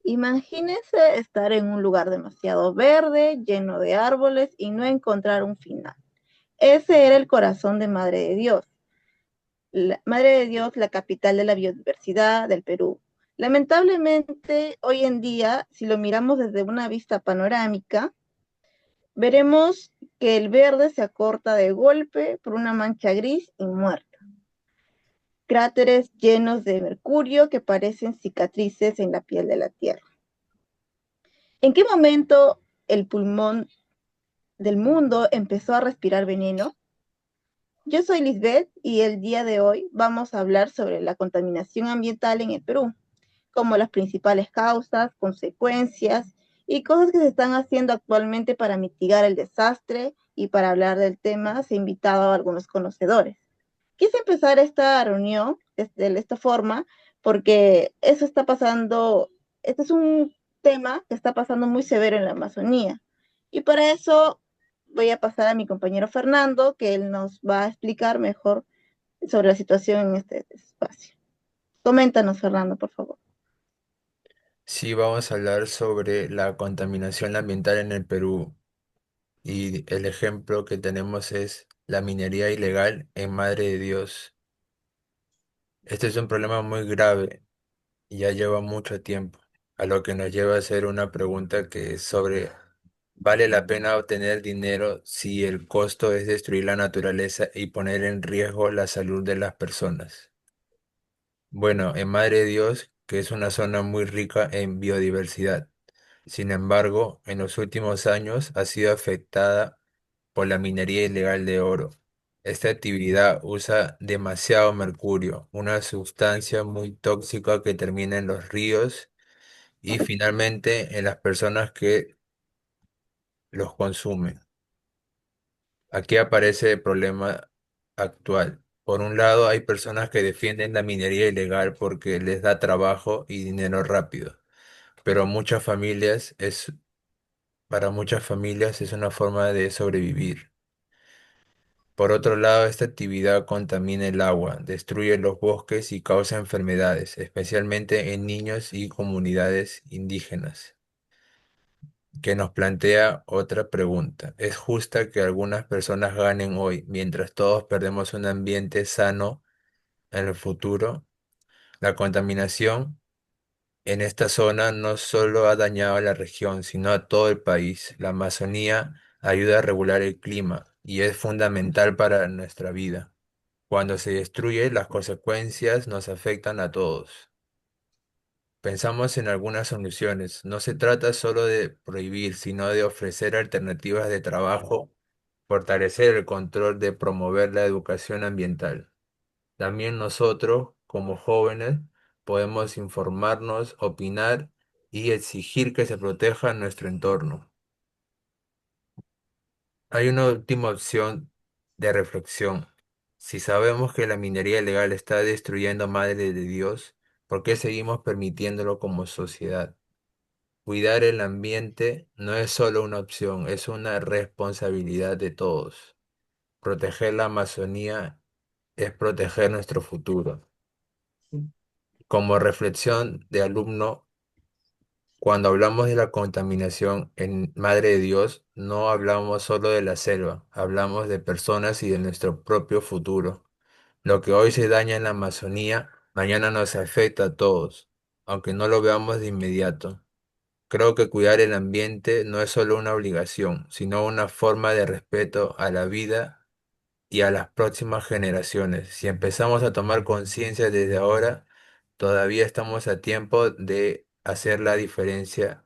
Imagínese estar en un lugar demasiado verde, lleno de árboles y no encontrar un final. Ese era el corazón de Madre de Dios. Madre de Dios, la capital de la biodiversidad del Perú. Lamentablemente, hoy en día, si lo miramos desde una vista panorámica, veremos que el verde se acorta de golpe por una mancha gris y muerta. Cráteres llenos de mercurio que parecen cicatrices en la piel de la Tierra. ¿En qué momento el pulmón del mundo empezó a respirar veneno? Yo soy Lisbeth y el día de hoy vamos a hablar sobre la contaminación ambiental en el Perú, como las principales causas, consecuencias y cosas que se están haciendo actualmente para mitigar el desastre. Y para hablar del tema se ha invitado a algunos conocedores. Quise empezar esta reunión de esta forma porque eso está pasando, este es un tema que está pasando muy severo en la Amazonía. Y para eso voy a pasar a mi compañero Fernando, que él nos va a explicar mejor sobre la situación en este espacio. Coméntanos, Fernando, por favor. Sí, vamos a hablar sobre la contaminación ambiental en el Perú y el ejemplo que tenemos es la minería ilegal en Madre de Dios. Este es un problema muy grave y ya lleva mucho tiempo, a lo que nos lleva a hacer una pregunta que es sobre, ¿vale la pena obtener dinero si el costo es destruir la naturaleza y poner en riesgo la salud de las personas? Bueno, en Madre de Dios, que es una zona muy rica en biodiversidad. Sin embargo, en los últimos años ha sido afectada por la minería ilegal de oro. Esta actividad usa demasiado mercurio, una sustancia muy tóxica que termina en los ríos y finalmente en las personas que los consumen. Aquí aparece el problema actual. Por un lado, hay personas que defienden la minería ilegal porque les da trabajo y dinero rápido, pero para muchas familias es una forma de sobrevivir. Por otro lado, esta actividad contamina el agua, destruye los bosques y causa enfermedades, especialmente en niños y comunidades indígenas, que nos plantea otra pregunta. ¿Es justa que algunas personas ganen hoy mientras todos perdemos un ambiente sano en el futuro? La contaminación en esta zona no solo ha dañado a la región, sino a todo el país. La Amazonía ayuda a regular el clima y es fundamental para nuestra vida. Cuando se destruye, las consecuencias nos afectan a todos. Pensamos en algunas soluciones. No se trata solo de prohibir, sino de ofrecer alternativas de trabajo, fortalecer el control de promover la educación ambiental. También nosotros, como jóvenes, podemos informarnos, opinar y exigir que se proteja nuestro entorno. Hay una última opción de reflexión. Si sabemos que la minería ilegal está destruyendo Madre de Dios, ¿por qué seguimos permitiéndolo como sociedad? Cuidar el ambiente no es solo una opción, es una responsabilidad de todos. Proteger la Amazonía es proteger nuestro futuro. Como reflexión de alumno, cuando hablamos de la contaminación en Madre de Dios, no hablamos solo de la selva, hablamos de personas y de nuestro propio futuro. Lo que hoy se daña en la Amazonía, mañana nos afecta a todos, aunque no lo veamos de inmediato. Creo que cuidar el ambiente no es solo una obligación, sino una forma de respeto a la vida y a las próximas generaciones. Si empezamos a tomar conciencia desde ahora, todavía estamos a tiempo de hacer la diferencia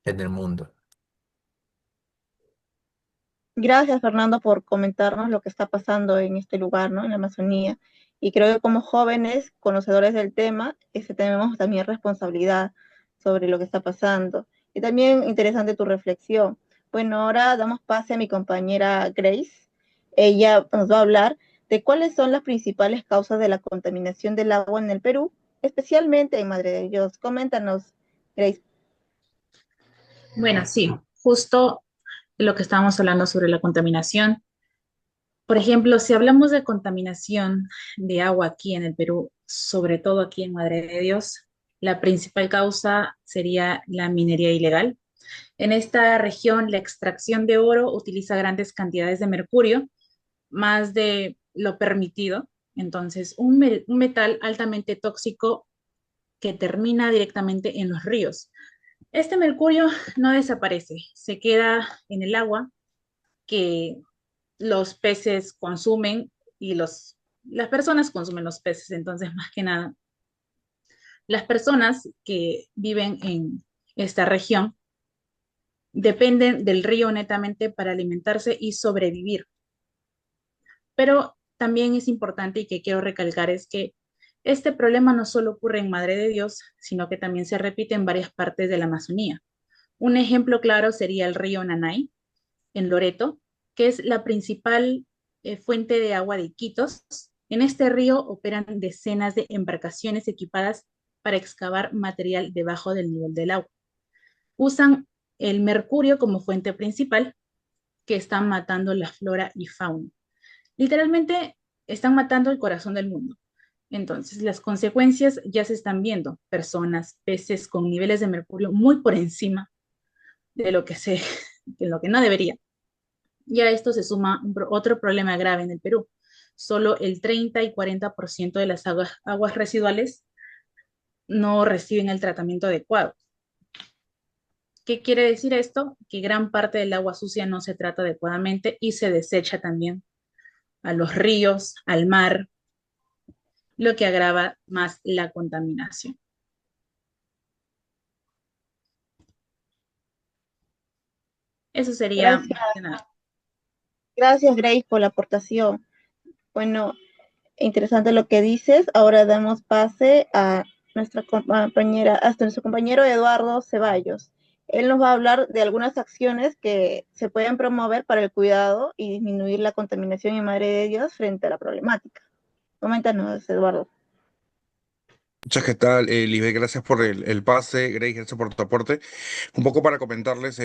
en el mundo. Gracias, Fernando, por comentarnos lo que está pasando en este lugar, ¿no? En la Amazonía. Y creo que como jóvenes, conocedores del tema, tenemos también responsabilidad sobre lo que está pasando. Y también interesante tu reflexión. Bueno, ahora damos pase a mi compañera Grace. Ella nos va a hablar de cuáles son las principales causas de la contaminación del agua en el Perú, especialmente en Madre de Dios. Coméntanos, Grace. Bueno, sí, justo lo que estábamos hablando sobre la contaminación. Por ejemplo, si hablamos de contaminación de agua aquí en el Perú, sobre todo aquí en Madre de Dios, La principal causa sería la minería ilegal. En esta región, la extracción de oro utiliza grandes cantidades de mercurio, más de lo permitido. Entonces, un metal altamente tóxico que termina directamente en los ríos. Este mercurio no desaparece, se queda en el agua que los peces consumen y las personas consumen los peces. Entonces, más que nada, las personas que viven en esta región dependen del río netamente para alimentarse y sobrevivir. Pero también es importante y que quiero recalcar es que este problema no solo ocurre en Madre de Dios, sino que también se repite en varias partes de la Amazonía. Un ejemplo claro sería el río Nanay, en Loreto, que es la principal fuente de agua de Iquitos. En este río operan decenas de embarcaciones equipadas para excavar material debajo del nivel del agua. Usan el mercurio como fuente principal, que están matando la flora y fauna. Literalmente están matando el corazón del mundo. Entonces, las consecuencias ya se están viendo. Personas, peces con niveles de mercurio muy por encima de lo que de lo que no debería. Y a esto se suma otro problema grave en el Perú. Solo el 30 y 40% de las aguas residuales no reciben el tratamiento adecuado. ¿Qué quiere decir esto? Que gran parte del agua sucia no se trata adecuadamente y se desecha también a los ríos, al mar, lo que agrava más la contaminación. Eso sería Gracias, más que nada. gracias Grace por la aportación. Bueno, interesante lo que dices. Ahora damos pase a nuestra compañera, hasta nuestro compañero Eduardo Ceballos. Él nos va a hablar de algunas acciones que se pueden promover para el cuidado y disminuir la contaminación en Madre de Dios frente a la problemática. Coméntanos, Eduardo. Muchas, ¿qué tal? Lisbeth, gracias por el pase, Grace, gracias por tu aporte. Un poco para comentarles,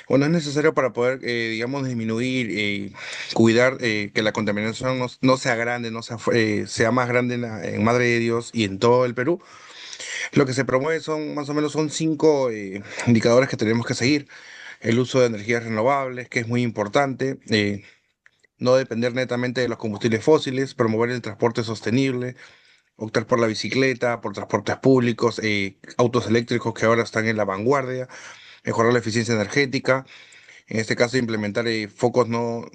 bueno, es necesario para poder, digamos, disminuir, cuidar que la contaminación no sea grande, no sea, sea más grande en Madre de Dios y en todo el Perú. Lo que se promueve son más o menos son cinco indicadores que tenemos que seguir. El uso de energías renovables, que es muy importante. No depender netamente de los combustibles fósiles, promover el transporte sostenible, optar por la bicicleta, por transportes públicos, autos eléctricos que ahora están en la vanguardia, mejorar la eficiencia energética, en este caso implementar focos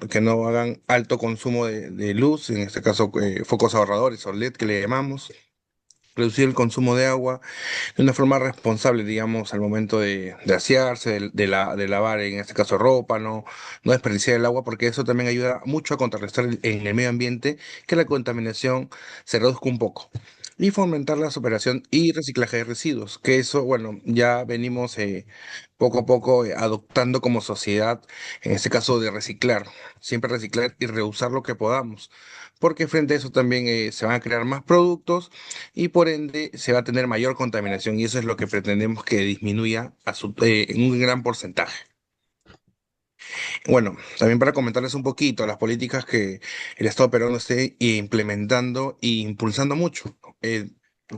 que no hagan alto consumo de luz, en este caso focos ahorradores o LED que le llamamos. Reducir el consumo de agua de una forma responsable, digamos, al momento de asearse, de lavar, en este caso ropa, no desperdiciar el agua, porque eso también ayuda mucho a contrarrestar en el medio ambiente que la contaminación se reduzca un poco. Y fomentar la superación y reciclaje de residuos, que eso, bueno, ya venimos poco a poco adoptando como sociedad, en este caso de reciclar, siempre reciclar y reusar lo que podamos, porque frente a eso también se van a crear más productos y por ende se va a tener mayor contaminación y eso es lo que pretendemos que disminuya en un gran porcentaje. Bueno, también para comentarles un poquito las políticas que el Estado peruano esté implementando e impulsando mucho.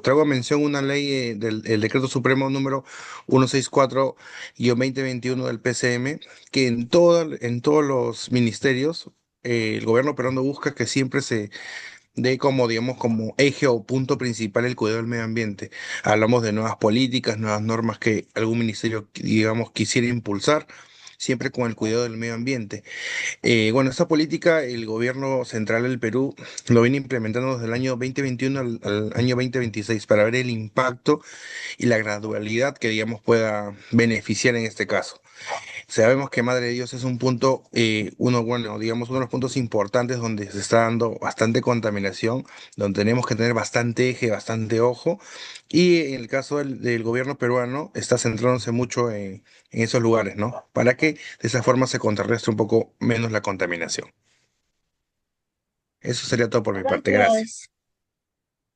Traigo a mención una ley del el Decreto Supremo número 164-2021 del PCM, que en todos los ministerios el gobierno peruano busca que siempre se de como, digamos, como eje o punto principal el cuidado del medio ambiente. Hablamos de nuevas políticas, nuevas normas que algún ministerio, digamos, quisiera impulsar, siempre con el cuidado del medio ambiente. Bueno, esta política el gobierno central del Perú lo viene implementando desde el año 2021 al año 2026 para ver el impacto y la gradualidad que, digamos, pueda beneficiar en este caso. Sabemos que Madre de Dios es un punto, bueno, digamos, uno de los puntos importantes donde se está dando bastante contaminación, donde tenemos que tener bastante eje, bastante ojo, y en el caso del gobierno peruano está centrándose mucho en esos lugares, ¿no? Para que de esa forma se contrarrestre un poco menos la contaminación. Eso sería todo por mi parte, Gracias, gracias.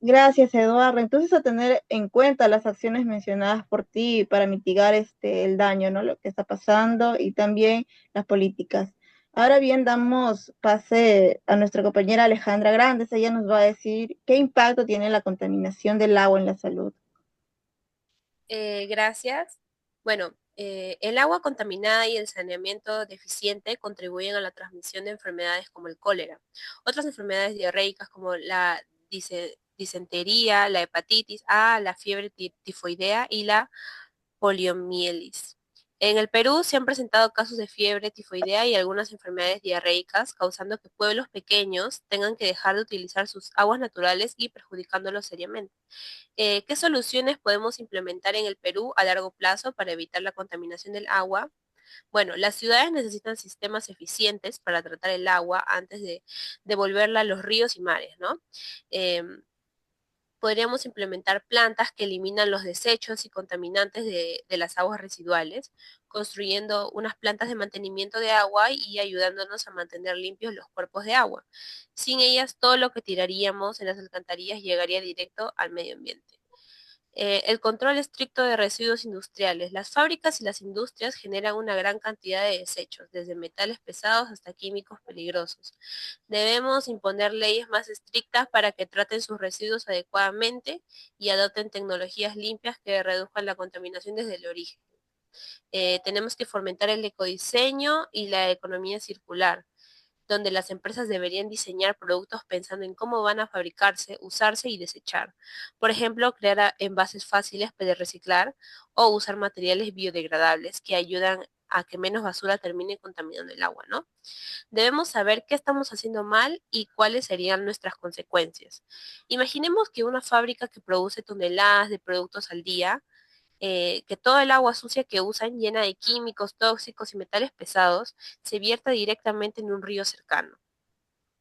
gracias, Eduardo. Entonces, a tener en cuenta las acciones mencionadas por ti para mitigar el daño, ¿no? Lo que está pasando y también las políticas. Ahora bien, damos pase a nuestra compañera Alejandra Grandes. Ella nos va a decir qué impacto tiene la contaminación del agua en la salud. Gracias. Bueno, el agua contaminada y el saneamiento deficiente contribuyen a la transmisión de enfermedades como el cólera. Otras enfermedades diarreicas como la disentería, la hepatitis A, la fiebre tifoidea y la poliomielitis. En el Perú se han presentado casos de fiebre tifoidea y algunas enfermedades diarreicas, causando que pueblos pequeños tengan que dejar de utilizar sus aguas naturales y perjudicándolos seriamente. ¿Qué soluciones podemos implementar en el Perú a largo plazo para evitar la contaminación del agua? Bueno, las ciudades necesitan sistemas eficientes para tratar el agua antes de devolverla a los ríos y mares, ¿no? Em, Podríamos implementar plantas que eliminan los desechos y contaminantes de las aguas residuales, construyendo unas plantas de mantenimiento de agua y ayudándonos a mantener limpios los cuerpos de agua. Sin ellas, todo lo que tiraríamos en las alcantarillas llegaría directo al medio ambiente. El control estricto de residuos industriales. Las fábricas y las industrias generan una gran cantidad de desechos, desde metales pesados hasta químicos peligrosos. Debemos imponer leyes más estrictas para que traten sus residuos adecuadamente y adopten tecnologías limpias que reduzcan la contaminación desde el origen. Tenemos que fomentar el ecodiseño y la economía circular, donde las empresas deberían diseñar productos pensando en cómo van a fabricarse, usarse y desechar. Por ejemplo, crear envases fáciles de reciclar o usar materiales biodegradables que ayudan a que menos basura termine contaminando el agua, ¿no? Debemos saber qué estamos haciendo mal y cuáles serían nuestras consecuencias. Imaginemos que una fábrica que produce toneladas de productos al día, que todo el agua sucia que usan, llena de químicos tóxicos y metales pesados, se vierta directamente en un río cercano.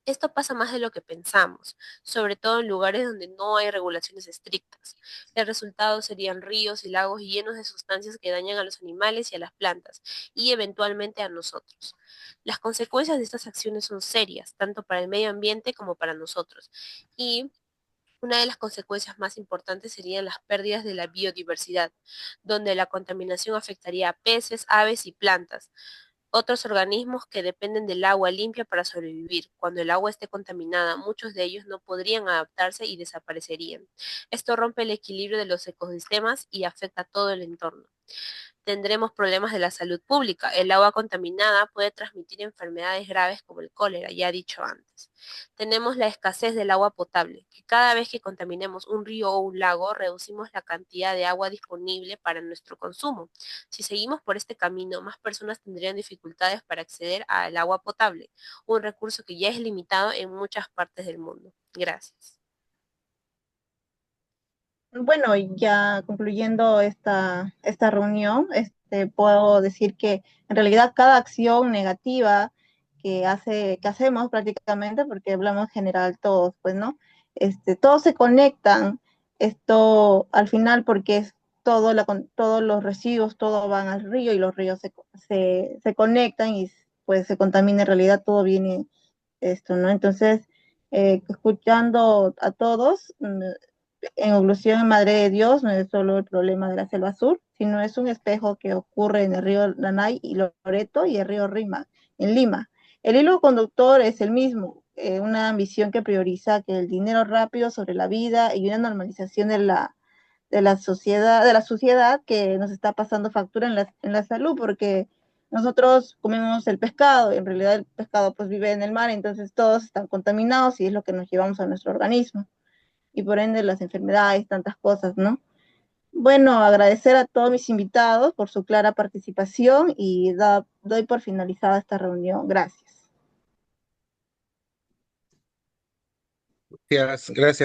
Esto pasa más de lo que pensamos, sobre todo en lugares donde no hay regulaciones estrictas. El resultado serían ríos y lagos llenos de sustancias que dañan a los animales y a las plantas, y eventualmente a nosotros. Las consecuencias de estas acciones son serias, tanto para el medio ambiente como para nosotros. Y una de las consecuencias más importantes serían las pérdidas de la biodiversidad, donde la contaminación afectaría a peces, aves y plantas, otros organismos que dependen del agua limpia para sobrevivir. Cuando el agua esté contaminada, muchos de ellos no podrían adaptarse y desaparecerían. Esto rompe el equilibrio de los ecosistemas y afecta a todo el entorno. Tendremos problemas de la salud pública. El agua contaminada puede transmitir enfermedades graves como el cólera, ya dicho antes. Tenemos la escasez del agua potable, que cada vez que contaminemos un río o un lago, reducimos la cantidad de agua disponible para nuestro consumo. Si seguimos por este camino, más personas tendrían dificultades para acceder al agua potable, un recurso que ya es limitado en muchas partes del mundo. Gracias. Bueno, y ya concluyendo esta reunión, puedo decir que en realidad cada acción negativa que hacemos prácticamente, porque hablamos en general todos, pues, ¿no? Todos se conectan, esto al final porque es todos los residuos, todo van al río y los ríos se conectan y pues se contamina en realidad, todo viene esto, ¿no? Entonces, escuchando a todos, en Evolución en Madre de Dios no es solo el problema de la selva sur, sino es un espejo que ocurre en el río Lanay y Loreto y el río Rima, en Lima. El hilo conductor es el mismo, una ambición que prioriza que el dinero rápido sobre la vida y una normalización de la sociedad que nos está pasando factura en la salud, porque nosotros comemos el pescado, y en realidad el pescado pues vive en el mar, entonces todos están contaminados y es lo que nos llevamos a nuestro organismo y por ende las enfermedades, tantas cosas, ¿no? Bueno, agradecer a todos mis invitados por su clara participación y doy por finalizada esta reunión. Gracias. Gracias, gracias.